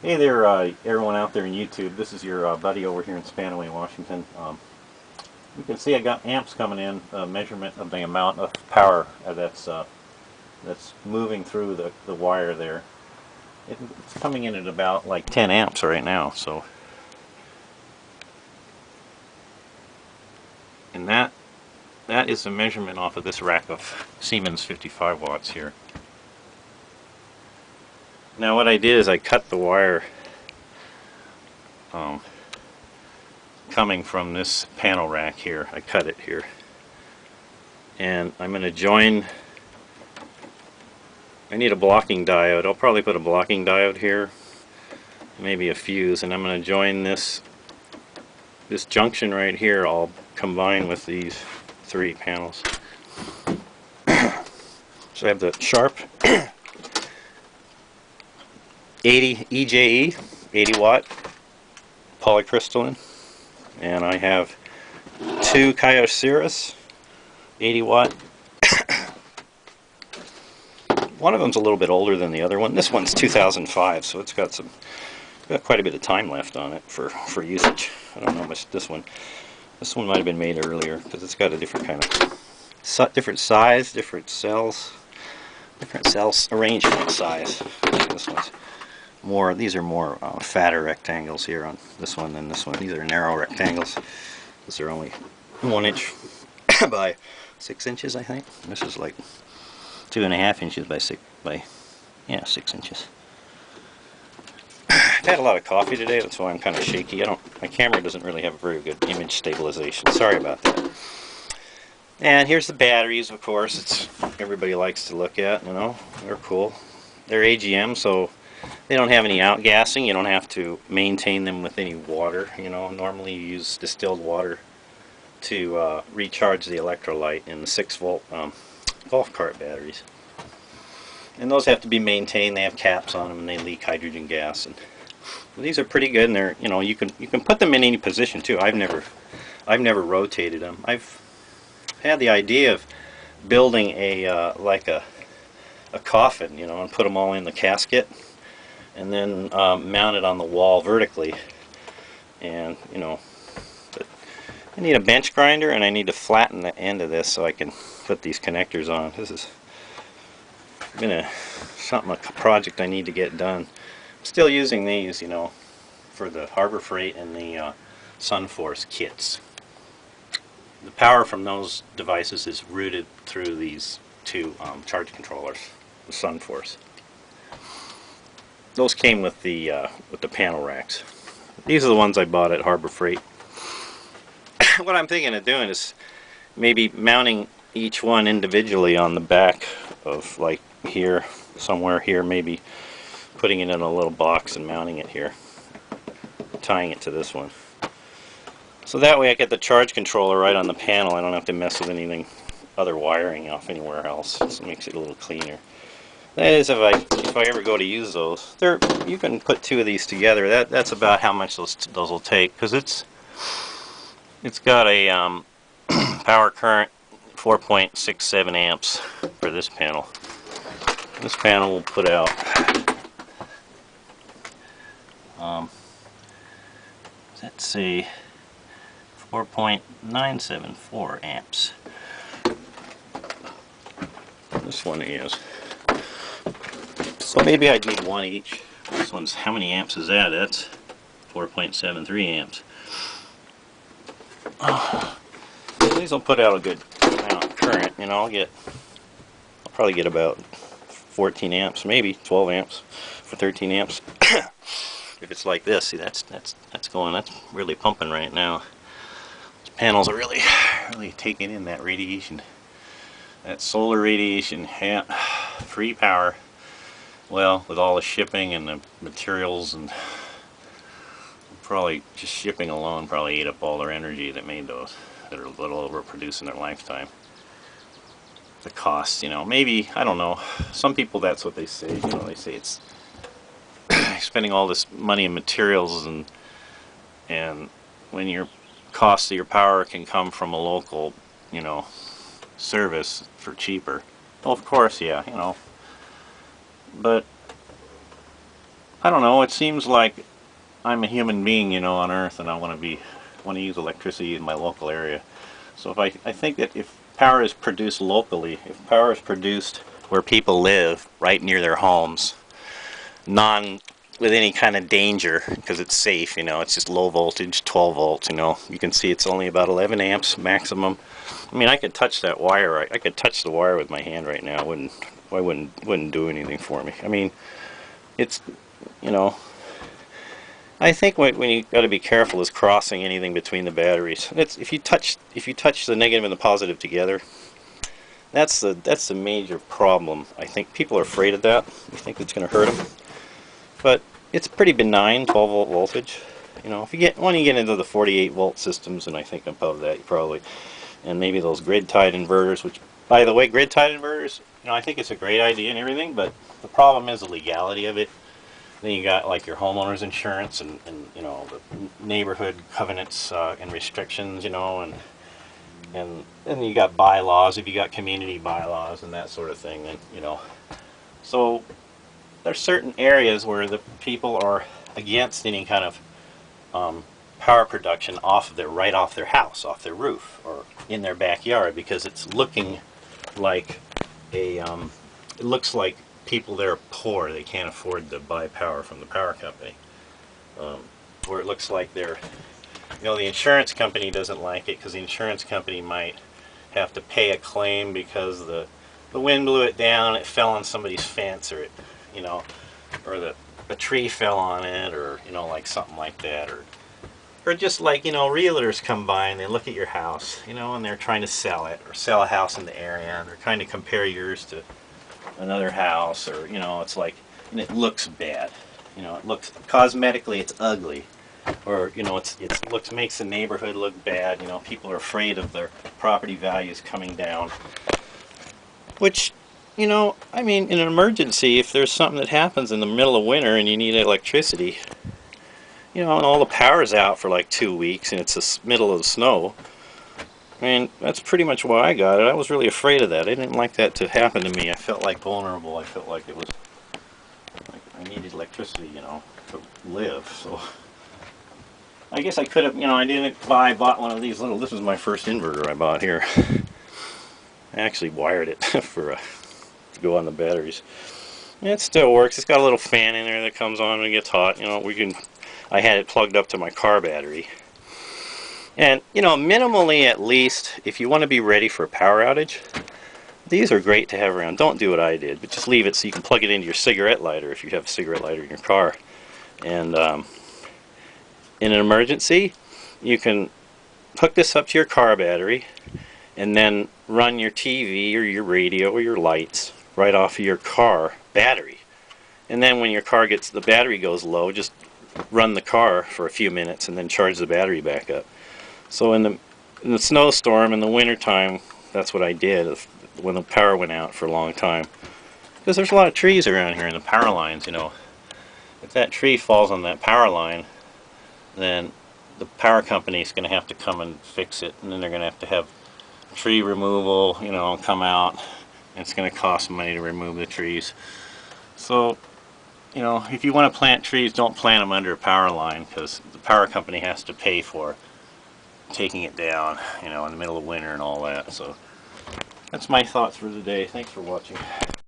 Hey there, everyone out there in YouTube. This is your buddy over here in Spanaway, Washington. You can see I got amps coming in, measurement of the amount of power that's moving through the wire there. It's coming in at about like 10 amps right now. So, and that is a measurement off of this rack of Siemens 55 watts here. Now what I did is I cut the wire coming from this panel rack here. I cut it here. And I'm going to join, I need a blocking diode. I'll probably put a blocking diode here, maybe a fuse, and I'm going to join this junction right here. I'll combine with these three panels. So I have the Sharp 80 EJE, 80 watt polycrystalline, and I have two Kyocera's 80 watt. One of them's a little bit older than the other one. This one's 2005, so it's got quite a bit of time left on it for usage. I don't know how much this one might have been made earlier because it's got a different kind of different size, different cells arrangement size. This one's more, these are more fatter rectangles here on this one than this one. These are narrow rectangles. These are only 1 inch by 6 inches, I think. This is like 2.5 inches by 6 inches. I've had a lot of coffee today, that's why I'm kind of shaky. My camera doesn't really have a very good image stabilization. Sorry about that. And here's the batteries, of course. Everybody likes to look at, you know. They're cool. They're AGM, so they don't have any outgassing. You don't have to maintain them with any water. You know, normally you use distilled water to recharge the electrolyte in the 6-volt golf cart batteries. And those have to be maintained. They have caps on them, and they leak hydrogen gas. And these are pretty good. And they're, you know, you can put them in any position too. I've never rotated them. I've had the idea of building like a coffin, you know, and put them all in the casket, and then mount it on the wall vertically. And you know, but I need a bench grinder, and I need to flatten the end of this so I can put these connectors on. This is been a project I need to get done. I'm still using these, you know, for the Harbor Freight and the SunForce kits. The power from those devices is routed through these two charge controllers, the SunForce. Those came with the panel racks. These are the ones I bought at Harbor Freight. What I'm thinking of doing is maybe mounting each one individually on the back of, like, here, somewhere here, maybe putting it in a little box and mounting it here, tying it to this one. So that way I get the charge controller right on the panel. I don't have to mess with anything, other wiring off anywhere else. So it makes it a little cleaner. That is, if I ever go to use those. You can put two of these together. That's about how much those will take, because it's got a power current 4.67 amps for this panel. This panel will put out let's see, 4.974 amps. This one is. So maybe I'd need one each. This one's, how many amps is that? That's 4.73 amps. These will put out a good amount of current. You know, I'll probably get about 14 amps, maybe 12 amps for 13 amps. If it's like this, see, that's really pumping right now. These panels are really taking in that radiation, that solar radiation, free power. Well, with all the shipping and the materials, and probably just shipping alone probably ate up all their energy that made those, that are a little overproduced in their lifetime. The cost, you know, maybe, I don't know, some people, that's what they say, you know, they say it's spending all this money in materials, and when your cost of your power can come from a local, you know, service for cheaper. Well, of course, yeah, you know, but I don't know, it seems like I'm a human being, you know, on Earth, and I want to use electricity in my local area. So if I think that if power is produced locally, if power is produced where people live, right near their homes, with any kind of danger, because it's safe, you know, it's just low voltage, 12 volts, you know, you can see it's only about 11 amps maximum. I mean, I could touch that wire, I could touch the wire with my hand right now, wouldn't do anything for me. I mean, it's, you know, I think when you got to be careful is crossing anything between the batteries. It's if you touch the negative and the positive together, that's the major problem. I think people are afraid of that. They think it's going to hurt them, but it's pretty benign, 12 volt voltage. You know, when you get into the 48 volt systems, and I think above that, you probably, and maybe those grid tied inverters. Which, by the way, grid tied inverters, you know, I think it's a great idea and everything, but the problem is the legality of it. Then you got like your homeowner's insurance and you know, the neighborhood covenants and restrictions, you know, and then you got bylaws, if you got community bylaws and that sort of thing, and you know, so there's certain areas where the people are against any kind of power production right off their house, off their roof, or in their backyard, because it's looking like it looks like people there are poor, they can't afford to buy power from the power company. Or it looks like they're, you know, the insurance company doesn't like it because the insurance company might have to pay a claim because the wind blew it down, it fell on somebody's fence, or it, you know, or a tree fell on it, or you know, like something like that, or just like, you know, realtors come by and they look at your house, you know, and they're trying to sell it, or sell a house in the area, and they're trying to compare yours to another house, or you know, it's like, and it looks bad, you know, it looks cosmetically, it's ugly, or you know, makes the neighborhood look bad. You know, people are afraid of their property values coming down, which, you know, I mean, in an emergency, if there's something that happens in the middle of winter and you need electricity, you know, and all the power's out for like 2 weeks and it's the middle of the snow, I mean, that's pretty much why I got it. I was really afraid of that. I didn't like that to happen to me. I felt like vulnerable. I felt like it was, like I needed electricity, you know, to live. So I guess I could have, you know, I bought one of these little, this was my first inverter I bought here. I actually wired it to go on the batteries. And it still works. It's got a little fan in there that comes on when it gets hot. You know, I had it plugged up to my car battery. And, you know, minimally at least, if you want to be ready for a power outage, these are great to have around. Don't do what I did, but just leave it so you can plug it into your cigarette lighter if you have a cigarette lighter in your car. And in an emergency, you can hook this up to your car battery and then run your TV or your radio or your lights right off of your car battery. And then when the battery goes low, just run the car for a few minutes and then charge the battery back up. So in the snowstorm in the wintertime, that's what I did when the power went out for a long time. Because there's a lot of trees around here and the power lines, you know. If that tree falls on that power line, then the power company is going to have to come and fix it, and then they're going to have tree removal, you know, come out, and it's going to cost money to remove the trees. So, you know, if you want to plant trees, don't plant them under a power line, because the power company has to pay for taking it down, you know, in the middle of winter and all that. So that's my thoughts for today. Thanks for watching.